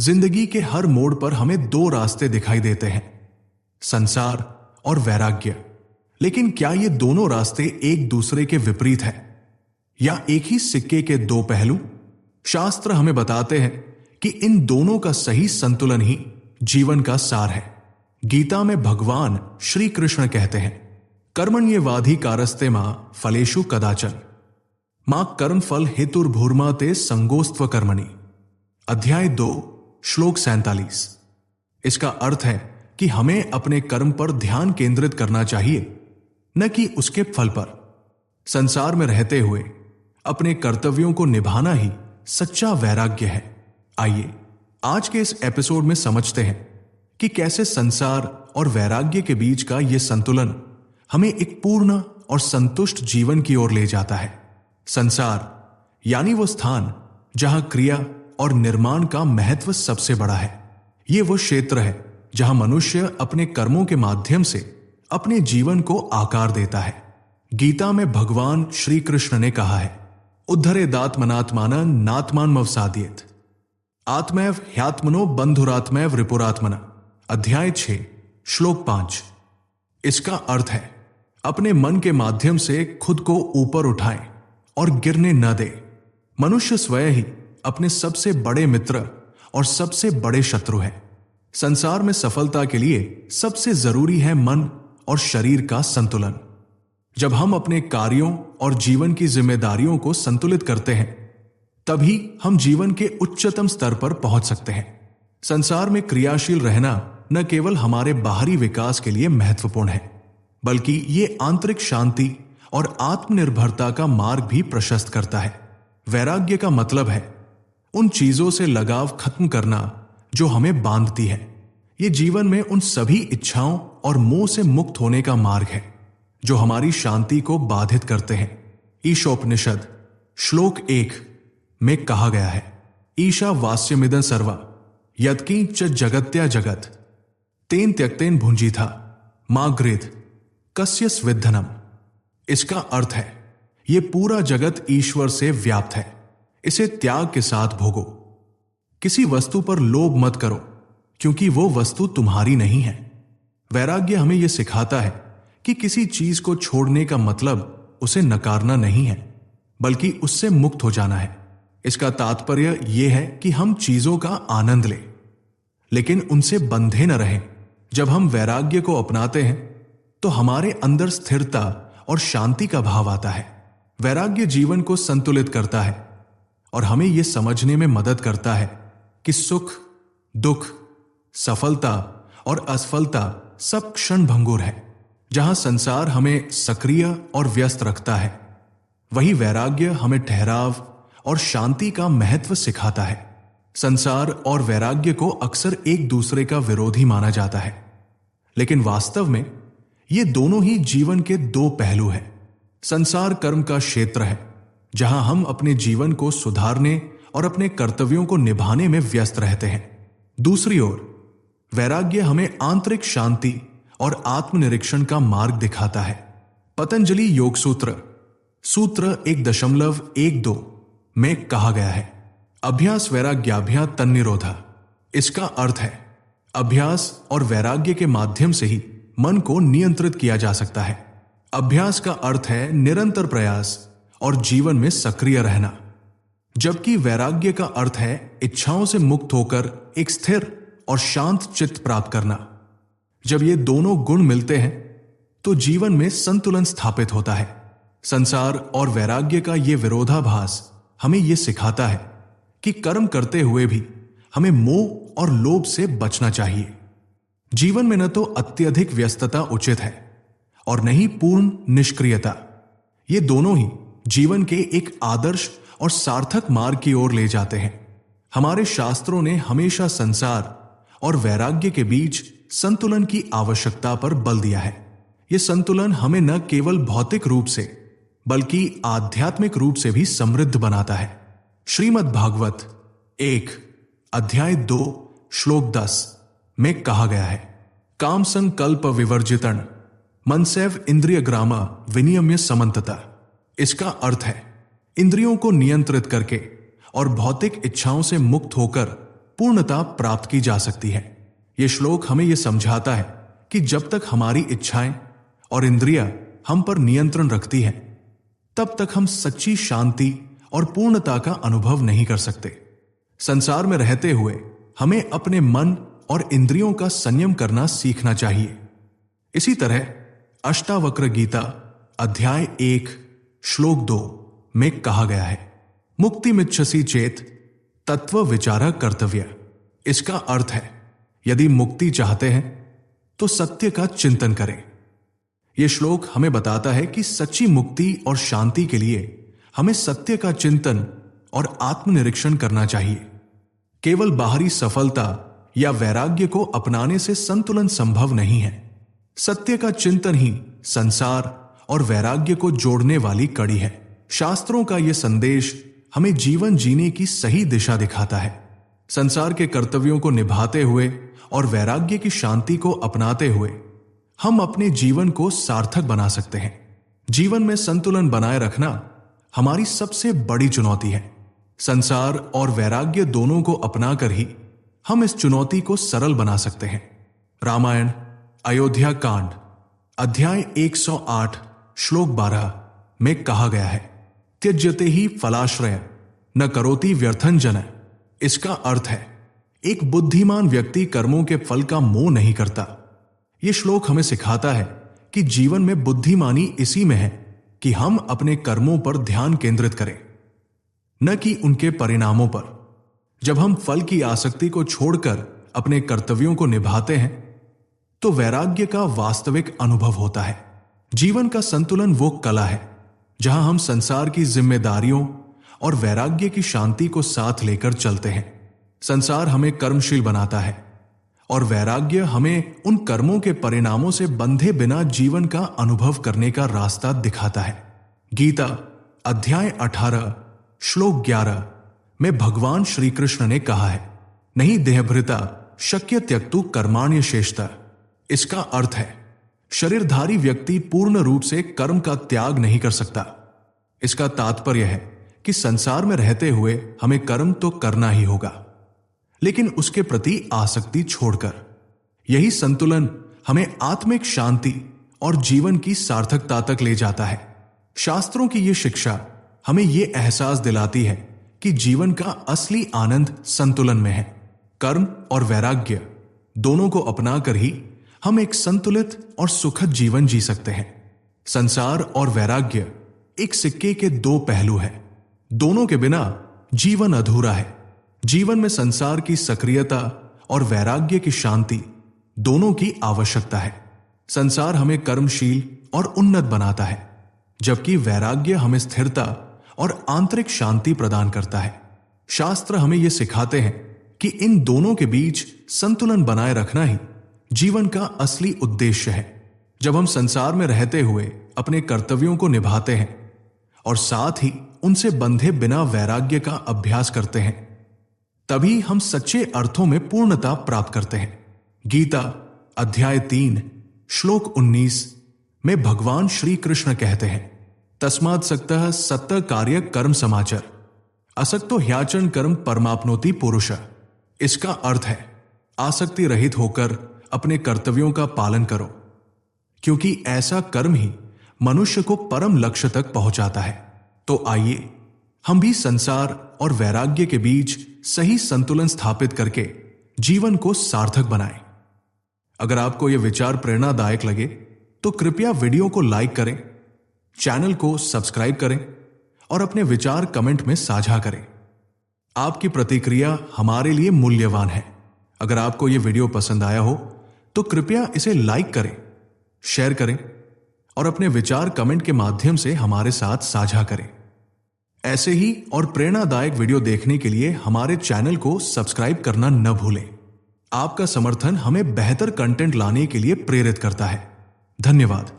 जिंदगी के हर मोड़ पर हमें दो रास्ते दिखाई देते हैं, संसार और वैराग्य। लेकिन क्या ये दोनों रास्ते एक दूसरे के विपरीत हैं या एक ही सिक्के के दो पहलू? शास्त्र हमें बताते हैं कि इन दोनों का सही संतुलन ही जीवन का सार है। गीता में भगवान श्री कृष्ण कहते हैं, कर्मण्येवाधि कारस्ते मां फलेषु कदाचन मां कर्मफल हेतुर्भूर्मा ते संगोस्त्व कर्मणि। अध्याय 2 श्लोक 47। इसका अर्थ है कि हमें अपने कर्म पर ध्यान केंद्रित करना चाहिए, न कि उसके फल पर। संसार में रहते हुए अपने कर्तव्यों को निभाना ही सच्चा वैराग्य है। आइए आज के इस एपिसोड में समझते हैं कि कैसे संसार और वैराग्य के बीच का यह संतुलन हमें एक पूर्ण और संतुष्ट जीवन की ओर ले जाता है। संसार यानी वो स्थान जहां क्रिया और निर्माण का महत्व सबसे बड़ा है। ये वो क्षेत्र है जहां मनुष्य अपने कर्मों के माध्यम से अपने जीवन को आकार देता है। गीता में भगवान श्री कृष्ण ने कहा है, उद्धरेदात्मनात्मानं नात्मान मवसाद्येत आत्मैव ह्यात्मनो बंधुरात्मैव रिपुरात्मना। अध्याय 6 श्लोक 5। इसका अर्थ है, अपने मन के माध्यम से खुद को ऊपर उठाएं और गिरने न दे। मनुष्य स्वयं ही अपने सबसे बड़े मित्र और सबसे बड़े शत्रु है। संसार में सफलता के लिए सबसे जरूरी है मन और शरीर का संतुलन। जब हम अपने कार्यों और जीवन की जिम्मेदारियों को संतुलित करते हैं, तभी हम जीवन के उच्चतम स्तर पर पहुंच सकते हैं। संसार में क्रियाशील रहना न केवल हमारे बाहरी विकास के लिए महत्वपूर्ण है, बल्कि ये आंतरिक शांति और आत्मनिर्भरता का मार्ग भी प्रशस्त करता है। वैराग्य का मतलब है उन चीजों से लगाव खत्म करना जो हमें बांधती है। ये जीवन में उन सभी इच्छाओं और मोह से मुक्त होने का मार्ग है जो हमारी शांति को बाधित करते हैं। ईशोपनिषद श्लोक 1 में कहा गया है, ईशा वास्यमिदं सर्वा यत्किंच च जगत्या जगत तेन त्यक्तेन भुंजीथा मा गृध कस्य स्विद्धनम। इसका अर्थ है, ये पूरा जगत ईश्वर से व्याप्त है, इसे त्याग के साथ भोगो। किसी वस्तु पर लोभ मत करो, क्योंकि वो वस्तु तुम्हारी नहीं है। वैराग्य हमें यह सिखाता है कि किसी चीज को छोड़ने का मतलब उसे नकारना नहीं है, बल्कि उससे मुक्त हो जाना है। इसका तात्पर्य यह है कि हम चीजों का आनंद लें, लेकिन उनसे बंधे न रहें। जब हम वैराग्य को अपनाते हैं तो हमारे अंदर स्थिरता और शांति का भाव आता है। वैराग्य जीवन को संतुलित करता है और हमें यह समझने में मदद करता है कि सुख, दुख, सफलता और असफलता सब क्षण भंगुर है। जहां संसार हमें सक्रिय और व्यस्त रखता है, वही वैराग्य हमें ठहराव और शांति का महत्व सिखाता है। संसार और वैराग्य को अक्सर एक दूसरे का विरोधी माना जाता है, लेकिन वास्तव में ये दोनों ही जीवन के दो पहलू हैं। संसार कर्म का क्षेत्र है, जहां हम अपने जीवन को सुधारने और अपने कर्तव्यों को निभाने में व्यस्त रहते हैं। दूसरी ओर वैराग्य हमें आंतरिक शांति और आत्मनिरीक्षण का मार्ग दिखाता है। पतंजलि योग सूत्र 1.12 में कहा गया है, अभ्यास वैराग्याभ्या तन्निरोधा। इसका अर्थ है, अभ्यास और वैराग्य के माध्यम से ही मन को नियंत्रित किया जा सकता है। अभ्यास का अर्थ है निरंतर प्रयास और जीवन में सक्रिय रहना, जबकि वैराग्य का अर्थ है इच्छाओं से मुक्त होकर एक स्थिर और शांत चित्त प्राप्त करना। जब ये दोनों गुण मिलते हैं तो जीवन में संतुलन स्थापित होता है। संसार और वैराग्य का ये विरोधाभास हमें यह सिखाता है कि कर्म करते हुए भी हमें मोह और लोभ से बचना चाहिए। जीवन में न तो अत्यधिक व्यस्तता उचित है और न ही पूर्ण निष्क्रियता। ये दोनों ही जीवन के एक आदर्श और सार्थक मार्ग की ओर ले जाते हैं। हमारे शास्त्रों ने हमेशा संसार और वैराग्य के बीच संतुलन की आवश्यकता पर बल दिया है। यह संतुलन हमें न केवल भौतिक रूप से बल्कि आध्यात्मिक रूप से भी समृद्ध बनाता है। श्रीमद् भागवत 1 अध्याय 2 श्लोक 10 में कहा गया है, काम संकल्प विवर्जितन मनसैव इंद्रिय ग्रामा विनियम्य समन्तता। इसका अर्थ है, इंद्रियों को नियंत्रित करके और भौतिक इच्छाओं से मुक्त होकर पूर्णता प्राप्त की जा सकती है। यह श्लोक हमें यह समझाता है कि जब तक हमारी इच्छाएं और इंद्रियां हम पर नियंत्रण रखती हैं, तब तक हम सच्ची शांति और पूर्णता का अनुभव नहीं कर सकते। संसार में रहते हुए हमें अपने मन और इंद्रियों का संयम करना सीखना चाहिए। इसी तरह अष्टावक्र गीता अध्याय 1 श्लोक 2 में कहा गया है, मुक्तिमिच्छसि चेत तत्व विचार कर्तव्य। इसका अर्थ है, यदि मुक्ति चाहते हैं तो सत्य का चिंतन करें। यह श्लोक हमें बताता है कि सच्ची मुक्ति और शांति के लिए हमें सत्य का चिंतन और आत्मनिरीक्षण करना चाहिए। केवल बाहरी सफलता या वैराग्य को अपनाने से संतुलन संभव नहीं है। सत्य का चिंतन ही संसार और वैराग्य को जोड़ने वाली कड़ी है। शास्त्रों का यह संदेश हमें जीवन जीने की सही दिशा दिखाता है। संसार के कर्तव्यों को निभाते हुए और वैराग्य की शांति को अपनाते हुए हम अपने जीवन को सार्थक बना सकते हैं। जीवन में संतुलन बनाए रखना हमारी सबसे बड़ी चुनौती है। संसार और वैराग्य दोनों को अपनाकर ही हम इस चुनौती को सरल बना सकते हैं। रामायण अयोध्या कांड अध्याय 108 श्लोक 12 में कहा गया है, त्यज्यते ही फलाश्रय न करोति व्यर्थन जन। इसका अर्थ है, एक बुद्धिमान व्यक्ति कर्मों के फल का मोह नहीं करता। यह श्लोक हमें सिखाता है कि जीवन में बुद्धिमानी इसी में है कि हम अपने कर्मों पर ध्यान केंद्रित करें, न कि उनके परिणामों पर। जब हम फल की आसक्ति को छोड़कर अपने कर्तव्यों को निभाते हैं तो वैराग्य का वास्तविक अनुभव होता है। जीवन का संतुलन वो कला है जहां हम संसार की जिम्मेदारियों और वैराग्य की शांति को साथ लेकर चलते हैं। संसार हमें कर्मशील बनाता है और वैराग्य हमें उन कर्मों के परिणामों से बंधे बिना जीवन का अनुभव करने का रास्ता दिखाता है। गीता अध्याय 18 श्लोक 11 में भगवान श्री कृष्ण ने कहा है, नहीं देहभृता शक्य त्यक्तु कर्माण्य शेषतः। इसका अर्थ है, शरीरधारी व्यक्ति पूर्ण रूप से कर्म का त्याग नहीं कर सकता। इसका तात्पर्य है कि संसार में रहते हुए हमें कर्म तो करना ही होगा, लेकिन उसके प्रति आसक्ति छोड़कर। यही संतुलन हमें आत्मिक शांति और जीवन की सार्थकता तक ले जाता है। शास्त्रों की यह शिक्षा हमें यह एहसास दिलाती है कि जीवन का असली आनंद संतुलन में है। कर्म और वैराग्य दोनों को अपनाकर ही हम एक संतुलित और सुखद जीवन जी सकते हैं। संसार और वैराग्य एक सिक्के के दो पहलू हैं। दोनों के बिना जीवन अधूरा है। जीवन में संसार की सक्रियता और वैराग्य की शांति दोनों की आवश्यकता है। संसार हमें कर्मशील और उन्नत बनाता है, जबकि वैराग्य हमें स्थिरता और आंतरिक शांति प्रदान करता है। शास्त्र हमें यह सिखाते हैं कि इन दोनों के बीच संतुलन बनाए रखना ही जीवन का असली उद्देश्य है। जब हम संसार में रहते हुए अपने कर्तव्यों को निभाते हैं और साथ ही उनसे बंधे बिना वैराग्य का अभ्यास करते हैं, तभी हम सच्चे अर्थों में पूर्णता प्राप्त करते हैं। गीता अध्याय 3 श्लोक 19 में भगवान श्री कृष्ण कहते हैं, तस्मात् सक्तः सत्त कार्य कर्म समाचर असक्तो ह्याचन कर्म परमाप्नोति पुरुष। इसका अर्थ है, आसक्ति रहित होकर अपने कर्तव्यों का पालन करो, क्योंकि ऐसा कर्म ही मनुष्य को परम लक्ष्य तक पहुंचाता है। तो आइए हम भी संसार और वैराग्य के बीच सही संतुलन स्थापित करके जीवन को सार्थक बनाएं। अगर आपको यह विचार प्रेरणादायक लगे तो कृपया वीडियो को लाइक करें, चैनल को सब्सक्राइब करें और अपने विचार कमेंट में साझा करें। आपकी प्रतिक्रिया हमारे लिए मूल्यवान है। अगर आपको यह वीडियो पसंद आया हो तो कृपया इसे लाइक करें, शेयर करें और अपने विचार कमेंट के माध्यम से हमारे साथ साझा करें। ऐसे ही और प्रेरणादायक वीडियो देखने के लिए हमारे चैनल को सब्सक्राइब करना न भूलें। आपका समर्थन हमें बेहतर कंटेंट लाने के लिए प्रेरित करता है। धन्यवाद।